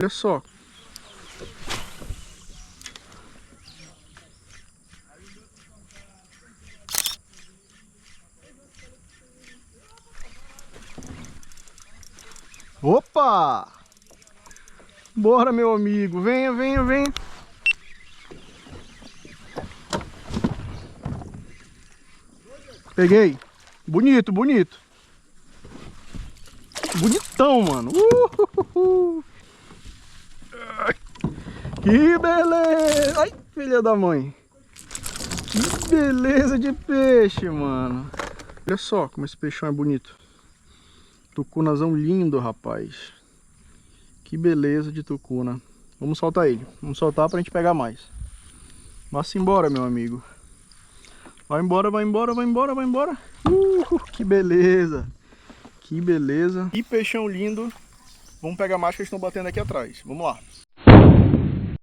Olha só. Opa! Bora, meu amigo. Venha, venha, venha. Peguei. Bonito, bonito. Bonitão, mano. Que beleza. Ai, filha da mãe. Que beleza de peixe, mano. Olha só como esse peixão é bonito. Tucunazão lindo, rapaz. Que beleza de tucuna. Vamos soltar ele. Vamos soltar pra gente pegar mais. Vá-se embora, meu amigo. Vai embora, vai embora, vai embora, vai embora. Que beleza. Que beleza. Que peixão lindo. Vamos pegar mais que eles estão batendo aqui atrás. Vamos lá.